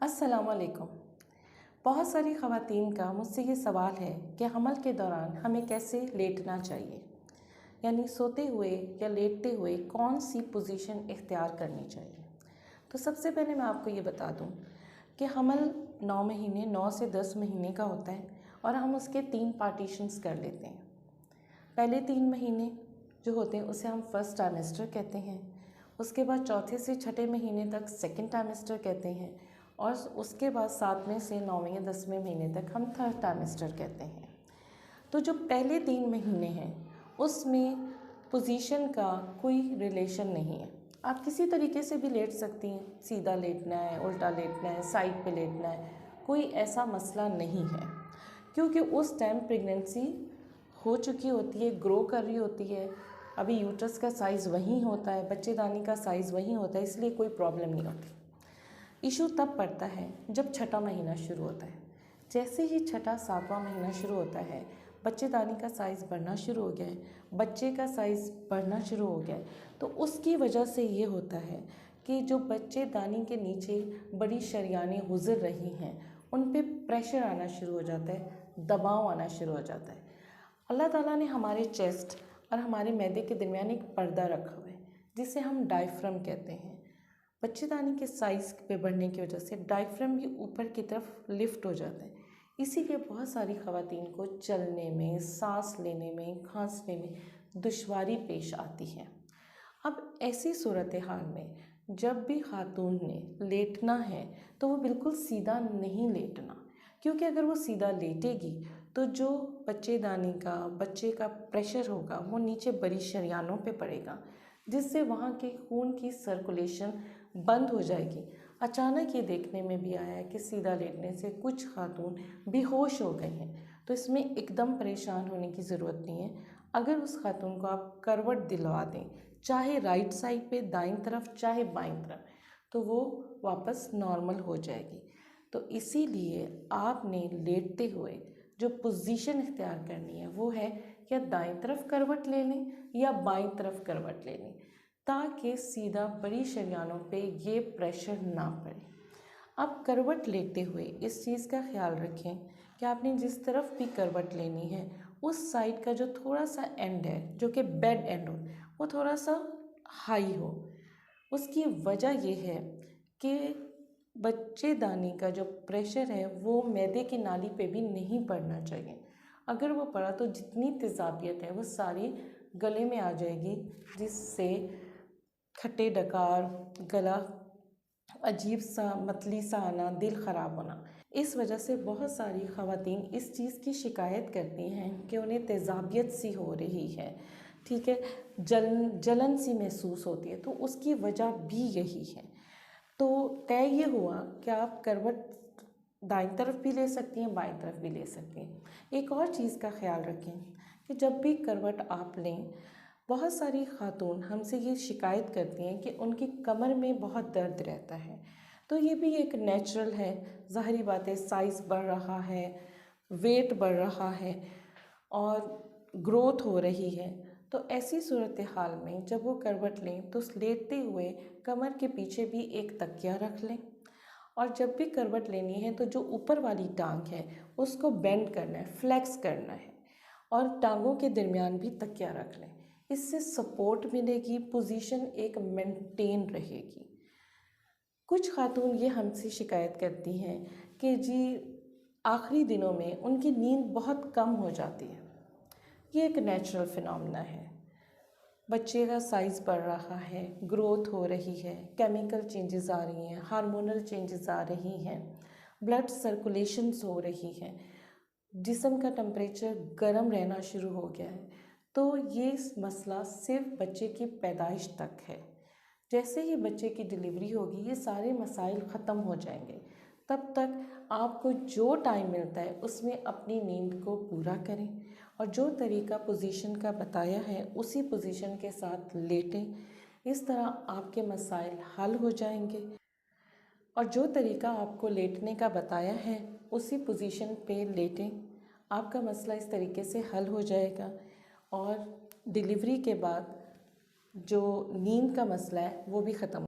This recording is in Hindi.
अस्सलामुअलैकुम। बहुत सारी ख़वातीन का मुझसे ये सवाल है कि हमल के दौरान हमें कैसे लेटना चाहिए, यानी सोते हुए या लेटते हुए कौन सी पोजीशन इख्तियार करनी चाहिए। तो सबसे पहले मैं आपको ये बता दूं कि हमल 9 महीने 9 से 10 महीने का होता है और हम उसके 3 पार्टीशंस कर लेते हैं। पहले 3 महीने जो होते हैं उसे हम फर्स्ट ट्राइमेस्टर कहते हैं, उसके बाद चौथे से छठे महीने तक सेकंड ट्राइमेस्टर कहते हैं और उसके बाद 7वें से 9वें या 10वें महीने तक हम थर्ड ट्राइमेस्टर कहते हैं। तो जो पहले 3 महीने हैं उसमें पोजीशन का कोई रिलेशन नहीं है। आप किसी तरीके से भी लेट सकती हैं, सीधा लेटना है, उल्टा लेटना है, साइड पे लेटना है, कोई ऐसा मसला नहीं है, क्योंकि उस टाइम प्रेगनेंसी हो चुकी होती है, ग्रो कर रही होती है, अभी यूट्रस का साइज़ वहीं होता है, बच्चेदानी का साइज़ वहीं होता है, इसलिए कोई प्रॉब्लम नहीं होती। इशू तब पड़ता है जब छठा महीना शुरू होता है। जैसे ही छठा 7वां महीना शुरू होता है, बच्चेदानी का साइज़ बढ़ना शुरू हो गया है, बच्चे का साइज़ बढ़ना शुरू हो गया है, तो उसकी वजह से ये होता है कि जो बच्चेदानी के नीचे बड़ी शरियानें गुजर रही हैं उन पे प्रेशर आना शुरू हो जाता है, दबाव आना शुरू हो जाता है। अल्लाह ताला ने हमारे चेस्ट और हमारे मैदे के दरमियान एक पर्दा रखा हुआ है जिसे हम डायफ्राम कहते हैं। बच्चेदानी के साइज़ पे बढ़ने की वजह से डायफ्राम भी ऊपर की तरफ लिफ्ट हो जाता है, इसीलिए बहुत सारी ख़वातीन को चलने में, सांस लेने में, खांसने में दुश्वारी पेश आती है। अब ऐसी सूरत हाल में जब भी खातून ने लेटना है तो वो बिल्कुल सीधा नहीं लेटना, क्योंकि अगर वो सीधा लेटेगी तो जो बच्चेदानी का बच्चे का प्रेशर होगा वो नीचे बड़ी शरियानों पे पड़ेगा, जिससे वहाँ के खून की सर्कुलेशन बंद हो जाएगी। अचानक ये देखने में भी आया है कि सीधा लेटने से कुछ खातून बेहोश हो गई हैं, तो इसमें एकदम परेशान होने की ज़रूरत नहीं है। अगर उस खातून को आप करवट दिलवा दें, चाहे राइट साइड पे दाईं तरफ चाहे बाईं तरफ, तो वो वापस नॉर्मल हो जाएगी। तो इसीलिए आपने लेटते हुए जो पोजीशन इख्तियार करनी है वो है या दाईं तरफ करवट ले लें या बाईं तरफ करवट ले लें, ताकि सीधा बड़ी शरियानों पे ये प्रेशर ना पड़े। अब करवट लेते हुए इस चीज़ का ख्याल रखें कि आपने जिस तरफ भी करवट लेनी है उस साइड का जो थोड़ा सा एंड है, जो कि बेड एंड हो, वो थोड़ा सा हाई हो। उसकी वजह ये है कि बच्चेदानी का जो प्रेशर है वो मैदे की नाली पे भी नहीं पड़ना चाहिए। अगर वो पड़ा तो जितनी तेज़ाबियत है वो सारी गले में आ जाएगी, जिससे खट्टे डकार, गला अजीब सा मतली सा आना, दिल ख़राब होना। इस वजह से बहुत सारी ख़वातीन इस चीज़ की शिकायत करती हैं कि उन्हें तेज़ाबियत सी हो रही है, ठीक है, जलन सी महसूस होती है, तो उसकी वजह भी यही है। तो तय ये हुआ कि आप करवट दाईं तरफ भी ले सकती हैं, बाईं तरफ भी ले सकती हैं। एक और चीज़ का ख्याल रखें कि जब भी करवट आप लें, बहुत सारी खातून हमसे ये शिकायत करती हैं कि उनकी कमर में बहुत दर्द रहता है। तो ये भी एक नेचुरल है, ज़ाहिरी बात है, साइज़ बढ़ रहा है, वेट बढ़ रहा है और ग्रोथ हो रही है। तो ऐसी सूरत हाल में जब वो करवट लें तो लेटते हुए कमर के पीछे भी एक तकिया रख लें, और जब भी करवट लेनी है तो जो ऊपर वाली टांग है उसको बेंड करना है, फ्लेक्स करना है, और टांगों के दरमियान भी तकिया रख लें। इससे सपोर्ट मिलेगी, पोजीशन एक मेंटेन रहेगी। कुछ खातून ये हमसे शिकायत करती हैं कि जी आखिरी दिनों में उनकी नींद बहुत कम हो जाती है। ये एक नेचुरल फिनोमेना है, बच्चे का साइज़ बढ़ रहा है, ग्रोथ हो रही है, केमिकल चेंजेस आ रही हैं, हार्मोनल चेंजेस आ रही हैं, ब्लड सर्कुलेशंस हो रही हैं, जिस्म का टेम्परेचर गर्म रहना शुरू हो गया है। तो ये मसला सिर्फ बच्चे की पैदाइश तक है। जैसे ही बच्चे की डिलीवरी होगी ये सारे मसाइल ख़त्म हो जाएंगे। तब तक आपको जो टाइम मिलता है उसमें अपनी नींद को पूरा करें और जो तरीका पोजीशन का बताया है उसी पोजीशन के साथ लेटें। इस तरह आपके मसाइल हल हो जाएंगे, और जो तरीका आपको लेटने का बताया है उसी पोजीशन पे लेटें, आपका मसला इस तरीके से हल हो जाएगा और डिलीवरी के बाद जो नींद का मसला है वो भी ख़त्म।